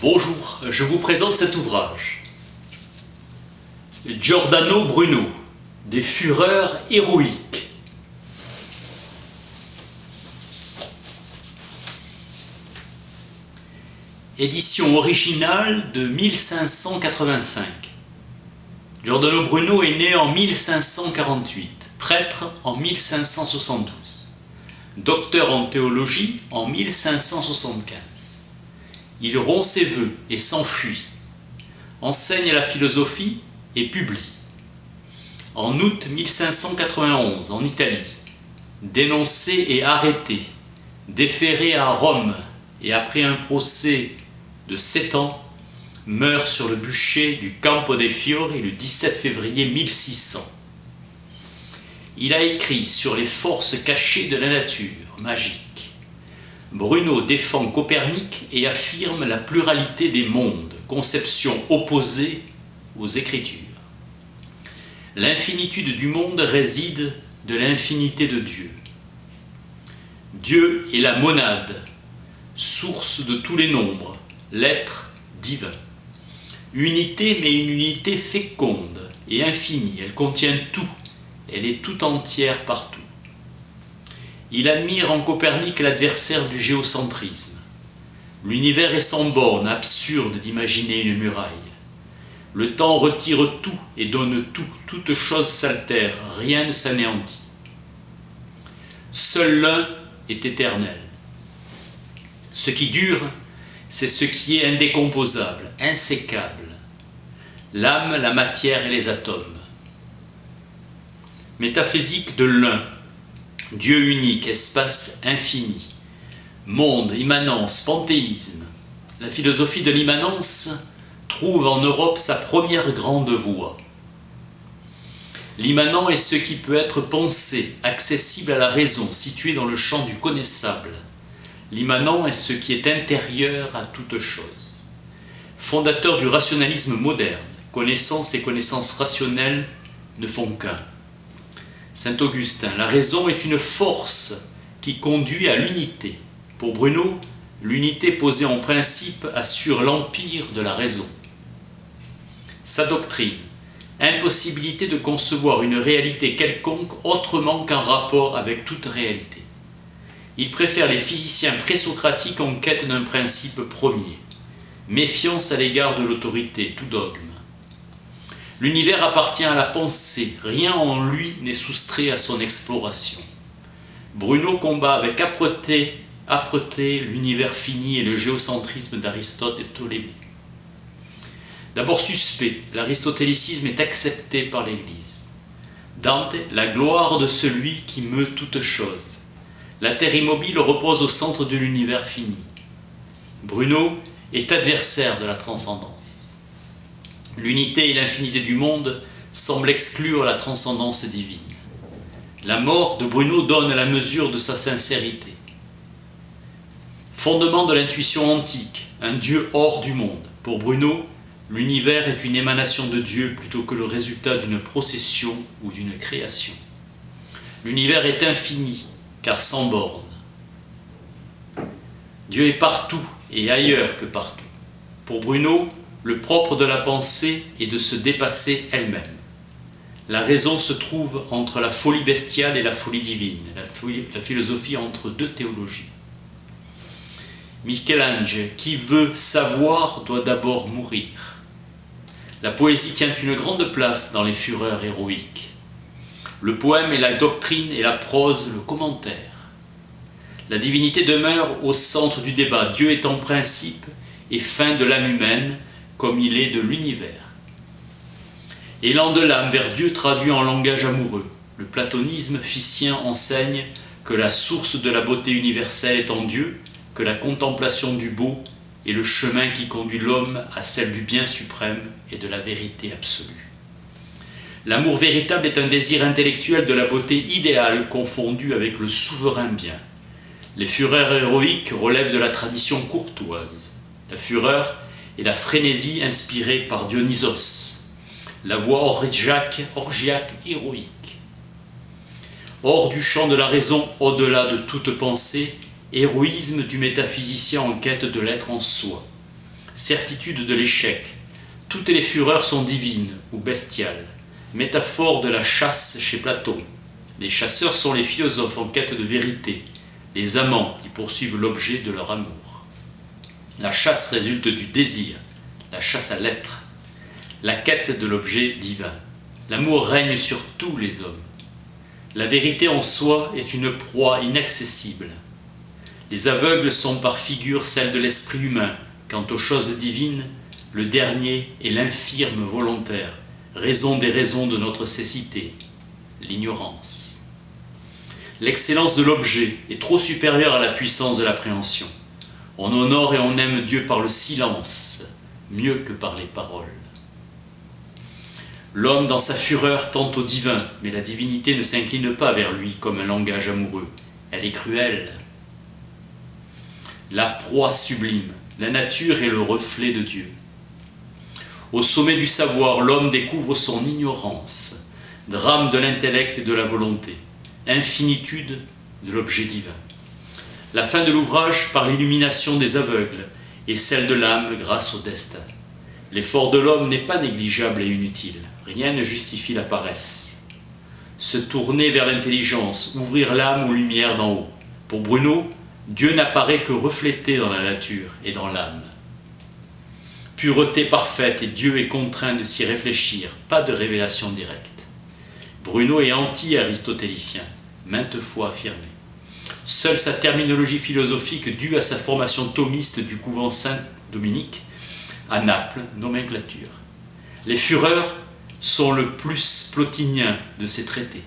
Bonjour, je vous présente cet ouvrage. Giordano Bruno, des fureurs héroïques. Édition originale de 1585. Giordano Bruno est né en 1548, prêtre en 1572, docteur en théologie en 1575. Il rompt ses vœux et s'enfuit, enseigne la philosophie et publie. En août 1591, en Italie, dénoncé et arrêté, déféré à Rome et après un procès de 7 ans, meurt sur le bûcher du Campo dei Fiori le 17 février 1600. Il a écrit sur les forces cachées de la nature magique. Bruno défend Copernic et affirme la pluralité des mondes, conception opposée aux Écritures. L'infinitude du monde réside de l'infinité de Dieu. Dieu est la monade, source de tous les nombres, l'être divin. Unité, mais une unité féconde et infinie, elle contient tout, elle est tout entière partout. Il admire en Copernic l'adversaire du géocentrisme. L'univers est sans borne, absurde d'imaginer une muraille. Le temps retire tout et donne tout, toute chose s'altère, rien ne s'anéantit. Seul l'un est éternel. Ce qui dure, c'est ce qui est indécomposable, insécable. L'âme, la matière et les atomes. Métaphysique de l'un. Dieu unique, espace infini, monde, immanence, panthéisme. La philosophie de l'immanence trouve en Europe sa première grande voie. L'immanent est ce qui peut être pensé, accessible à la raison, situé dans le champ du connaissable. L'immanent est ce qui est intérieur à toute chose. Fondateur du rationalisme moderne, connaissance et connaissance rationnelle ne font qu'un. Saint Augustin, la raison est une force qui conduit à l'unité. Pour Bruno, l'unité posée en principe assure l'empire de la raison. Sa doctrine, impossibilité de concevoir une réalité quelconque autrement qu'en rapport avec toute réalité. Il préfère les physiciens présocratiques en quête d'un principe premier. Méfiance à l'égard de l'autorité, tout dogme. L'univers appartient à la pensée, rien en lui n'est soustrait à son exploration. Bruno combat avec âpreté l'univers fini et le géocentrisme d'Aristote et Ptolémée. D'abord suspect, l'aristotélicisme est accepté par l'Église. Dante, la gloire de celui qui meut toutes choses. La terre immobile repose au centre de l'univers fini. Bruno est adversaire de la transcendance. L'unité et l'infinité du monde semblent exclure la transcendance divine. La mort de Bruno donne la mesure de sa sincérité. Fondement de l'intuition antique, un Dieu hors du monde. Pour Bruno, l'univers est une émanation de Dieu plutôt que le résultat d'une procession ou d'une création. L'univers est infini, car sans borne. Dieu est partout et ailleurs que partout. Pour Bruno, le propre de la pensée est de se dépasser elle-même. La raison se trouve entre la folie bestiale et la folie divine, la philosophie entre deux théologies. Michel-Ange, qui veut savoir doit d'abord mourir. La poésie tient une grande place dans les fureurs héroïques. Le poème est la doctrine et la prose le commentaire. La divinité demeure au centre du débat. Dieu est en principe et fin de l'âme humaine, comme il est de l'univers. Élan de l'âme vers Dieu traduit en langage amoureux. Le platonisme ficien enseigne que la source de la beauté universelle est en Dieu, que la contemplation du beau est le chemin qui conduit l'homme à celle du bien suprême et de la vérité absolue. L'amour véritable est un désir intellectuel de la beauté idéale confondue avec le souverain bien. Les fureurs héroïques relèvent de la tradition courtoise. La fureur et la frénésie inspirée par Dionysos, la voix orgiaque héroïque. Hors du champ de la raison, au-delà de toute pensée, héroïsme du métaphysicien en quête de l'être en soi. certitude de l'échec. Toutes les fureurs sont divines ou bestiales, métaphore de la chasse chez Platon. Les chasseurs sont les philosophes en quête de vérité, les amants qui poursuivent l'objet de leur amour. La chasse résulte du désir, la chasse à l'être, la quête de l'objet divin. L'amour règne sur tous les hommes. La vérité en soi est une proie inaccessible. Les aveugles sont par figure celles de l'esprit humain. Quant aux choses divines, le dernier est l'infirme volontaire, raison des raisons de notre cécité, l'ignorance. L'excellence de l'objet est trop supérieure à la puissance de l'appréhension. On honore et on aime Dieu par le silence, mieux que par les paroles. L'homme, dans sa fureur, tend au divin, mais la divinité ne s'incline pas vers lui comme un langage amoureux. Elle est cruelle. La proie sublime, la nature est le reflet de Dieu. Au sommet du savoir, l'homme découvre son ignorance, drame de l'intellect et de la volonté, infinitude de l'objet divin. La fin de l'ouvrage par l'illumination des aveugles et celle de l'âme grâce au destin. L'effort de l'homme n'est pas négligeable et inutile. Rien ne justifie la paresse. Se tourner vers l'intelligence, ouvrir l'âme aux lumières d'en haut. Pour Bruno, Dieu n'apparaît que reflété dans la nature et dans l'âme. Pureté parfaite et Dieu est contraint de s'y réfléchir, pas de révélation directe. Bruno est anti-aristotélicien, maintes fois affirmé. Seule sa terminologie philosophique due à sa formation thomiste du couvent Saint-Dominique, à Naples, nomenclature. Les fureurs sont le plus plotinien de ses traités.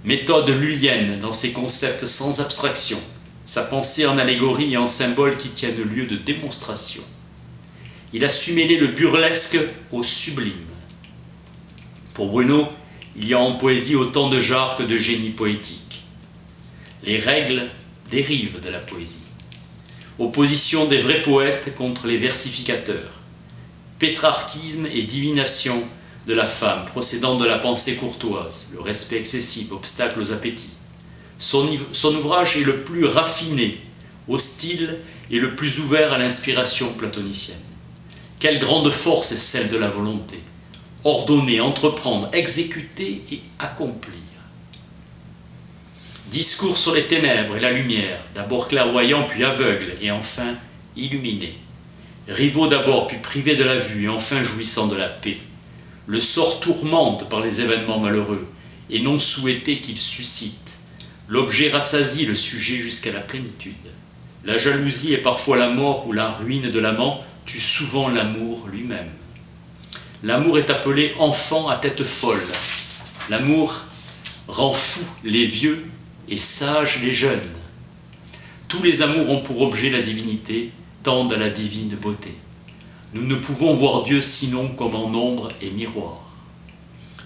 Méthode lullienne dans ses concepts sans abstraction, sa pensée en allégorie et en symboles qui tiennent lieu de démonstration. Il a su mêler le burlesque au sublime. Pour Bruno, il y a en poésie autant de genres que de génie poétique. Les règles dérivent de la poésie. Opposition des vrais poètes contre les versificateurs. Pétrarchisme et divination de la femme, procédant de la pensée courtoise, le respect excessif, obstacle aux appétits. Son ouvrage est le plus raffiné, hostile et le plus ouvert à l'inspiration platonicienne. Quelle grande force est celle de la volonté. Ordonner, entreprendre, exécuter et accomplir. Discours sur les ténèbres et la lumière, d'abord clairvoyant puis aveugle et enfin illuminé. Rivaux d'abord puis privés de la vue et enfin jouissant de la paix. Le sort tourmente par les événements malheureux et non souhaités qu'ils suscitent. L'objet rassasie le sujet jusqu'à la plénitude. La jalousie et parfois la mort ou la ruine de l'amant tue souvent l'amour lui-même. L'amour est appelé enfant à tête folle. L'amour rend fou les vieux et sages les jeunes. Tous les amours ont pour objet la divinité, tendent à la divine beauté. Nous ne pouvons voir Dieu sinon comme en ombre et miroir.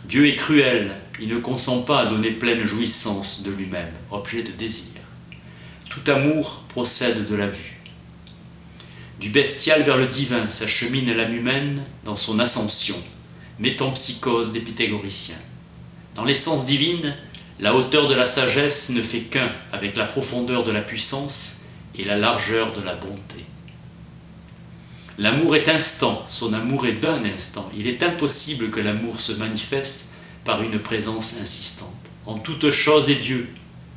Dieu est cruel, il ne consent pas à donner pleine jouissance de lui-même, objet de désir. Tout amour procède de la vue. Du bestial vers le divin s'achemine l'âme humaine dans son ascension, métempsychose des pythagoriciens. Dans l'essence divine, la hauteur de la sagesse ne fait qu'un avec la profondeur de la puissance et la largeur de la bonté. L'amour est instant, son amour est d'un instant. Il est impossible que l'amour se manifeste par une présence insistante. En toute chose est Dieu.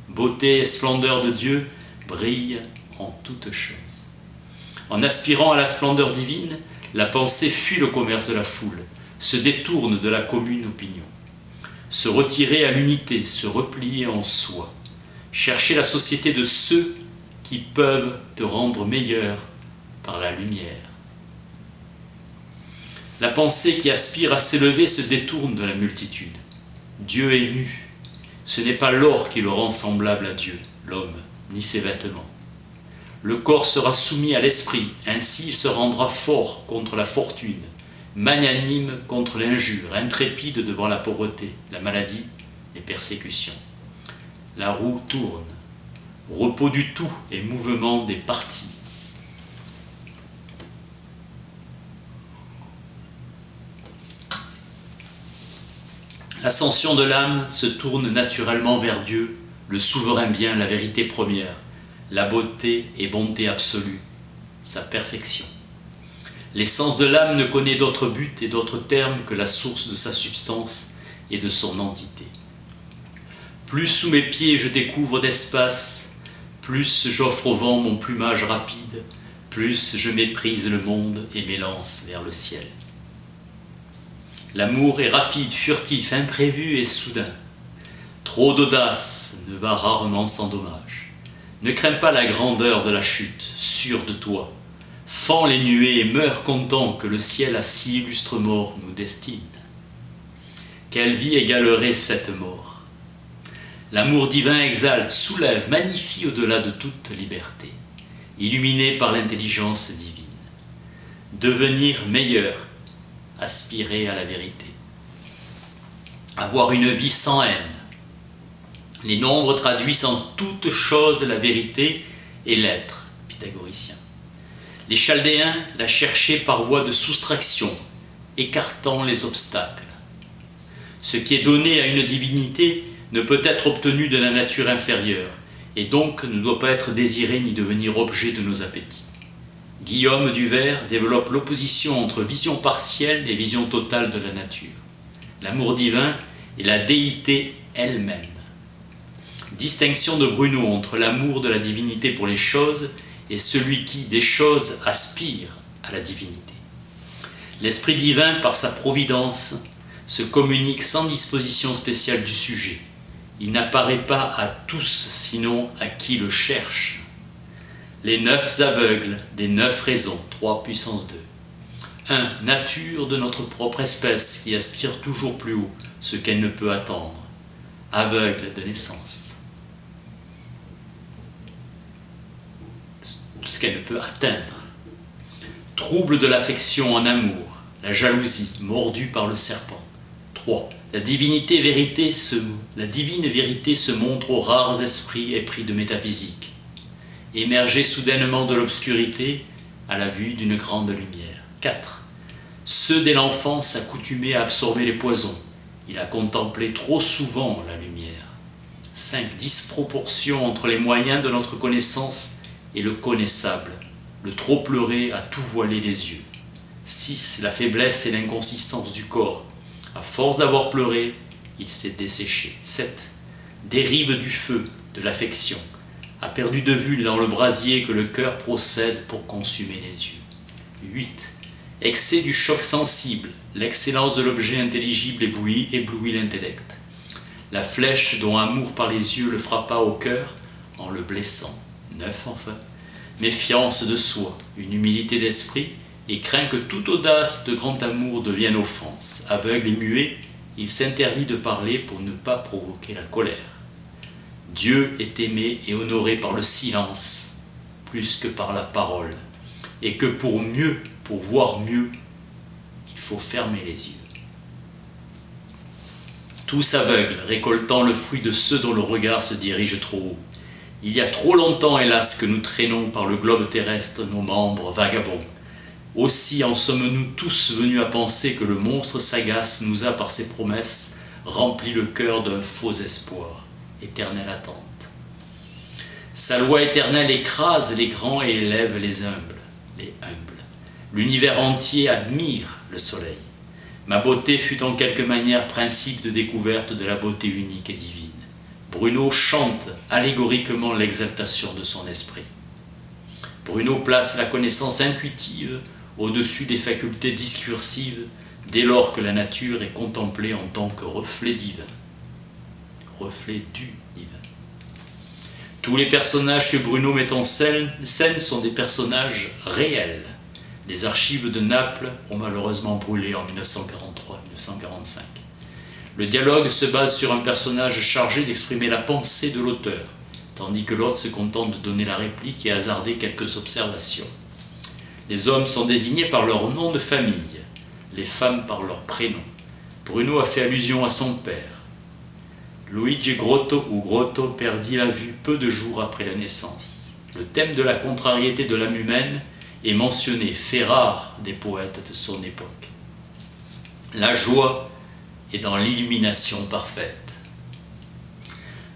Beauté et splendeur de Dieu brillent en toute chose. En aspirant à la splendeur divine, la pensée fuit le commerce de la foule, se détourne de la commune opinion. Se retirer à l'unité, se replier en soi. Chercher la société de ceux qui peuvent te rendre meilleur par la lumière. La pensée qui aspire à s'élever se détourne de la multitude. Dieu est nu. Ce n'est pas l'or qui le rend semblable à Dieu, l'homme, ni ses vêtements. Le corps sera soumis à l'esprit, ainsi il se rendra fort contre la fortune, magnanime contre l'injure, intrépide devant la pauvreté, la maladie, les persécutions. La roue tourne, repos du tout et mouvement des parties. L'ascension de l'âme se tourne naturellement vers Dieu, le souverain bien, la vérité première, la beauté et bonté absolue, sa perfection. L'essence de l'âme ne connaît d'autre but et d'autre terme que la source de sa substance et de son entité. Plus sous mes pieds je découvre d'espace, plus j'offre au vent mon plumage rapide, plus je méprise le monde et m'élance vers le ciel. L'amour est rapide, furtif, imprévu et soudain. Trop d'audace ne va rarement sans dommage. Ne crains pas la grandeur de la chute, sûr de toi. Fends les nuées et meurs content que le ciel à si illustre mort nous destine. Quelle vie égalerait cette mort? L'amour divin exalte, soulève, magnifie au-delà de toute liberté, illuminé par l'intelligence divine. Devenir meilleur, aspirer à la vérité. Avoir une vie sans haine. Les nombres traduisent en toutes choses la vérité et l'être, pythagoricien. Les Chaldéens la cherchaient par voie de soustraction, écartant les obstacles. Ce qui est donné à une divinité ne peut être obtenu de la nature inférieure, et donc ne doit pas être désiré ni devenir objet de nos appétits. Guillaume du Vers développe l'opposition entre vision partielle et vision totale de la nature. L'amour divin est la déité elle-même. Distinction de Bruno entre l'amour de la divinité pour les choses et celui qui, des choses, aspire à la divinité. L'Esprit divin, par sa providence, se communique sans disposition spéciale du sujet. Il n'apparaît pas à tous, sinon à qui le cherche. Les 9 aveugles des 9 raisons, 3 puissance 2. 1. Nature de notre propre espèce qui aspire toujours plus haut, ce qu'elle ne peut attendre. Aveugle de naissance. Ce qu'elle ne peut atteindre. Trouble de l'affection en amour, la jalousie, mordue par le serpent. 3. La divine vérité se montre aux rares esprits épris de métaphysique, émerger soudainement de l'obscurité à la vue d'une grande lumière. 4. Ceux dès l'enfance accoutumés à absorber les poisons, il a contemplé trop souvent la lumière. 5. Disproportion entre les moyens de notre connaissance et le connaissable, le trop pleurer a tout voilé les yeux. 6. La faiblesse et l'inconsistance du corps. À force d'avoir pleuré, il s'est desséché. 7. Dérive du feu, de l'affection, a perdu de vue dans le brasier que le cœur procède pour consumer les yeux. 8. Excès du choc sensible, l'excellence de l'objet intelligible éblouit l'intellect. La flèche dont amour par les yeux le frappa au cœur en le blessant. 9. Enfin, méfiance de soi, une humilité d'esprit, et craint que toute audace de grand amour devienne offense. Aveugle et muet, il s'interdit de parler pour ne pas provoquer la colère. Dieu est aimé et honoré par le silence, plus que par la parole, et que pour voir mieux, il faut fermer les yeux. Tous aveugles, récoltant le fruit de ceux dont le regard se dirige trop haut. Il y a trop longtemps, hélas, que nous traînons par le globe terrestre nos membres vagabonds. Aussi en sommes-nous tous venus à penser que le monstre sagace nous a, par ses promesses, rempli le cœur d'un faux espoir, éternelle attente. Sa loi éternelle écrase les grands et élève les humbles. L'univers entier admire le soleil. Ma beauté fut en quelque manière principe de découverte de la beauté unique et divine. Bruno chante allégoriquement l'exaltation de son esprit. Bruno place la connaissance intuitive au-dessus des facultés discursives dès lors que la nature est contemplée en tant que reflet divin. Reflet du divin. Tous les personnages que Bruno met en scène sont des personnages réels. Les archives de Naples ont malheureusement brûlé en 1943-1945. Le dialogue se base sur un personnage chargé d'exprimer la pensée de l'auteur, tandis que l'autre se contente de donner la réplique et hasarder quelques observations. Les hommes sont désignés par leur nom de famille, les femmes par leur prénom. Bruno a fait allusion à son père. Luigi Grotto perdit la vue peu de jours après la naissance. Le thème de la contrariété de l'âme humaine est mentionné, fait rare des poètes de son époque. La joie est dans l'illumination parfaite.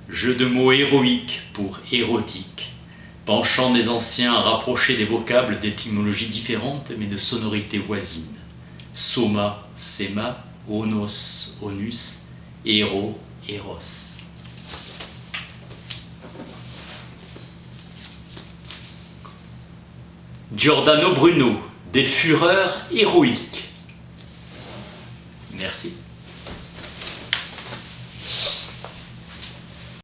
Jeu de mots héroïque pour érotique. Penchant des anciens à rapprocher des vocables d'étymologies différentes mais de sonorités voisines. Soma, sema, onos, onus, héros, héros. Giordano Bruno, des fureurs héroïques. Merci.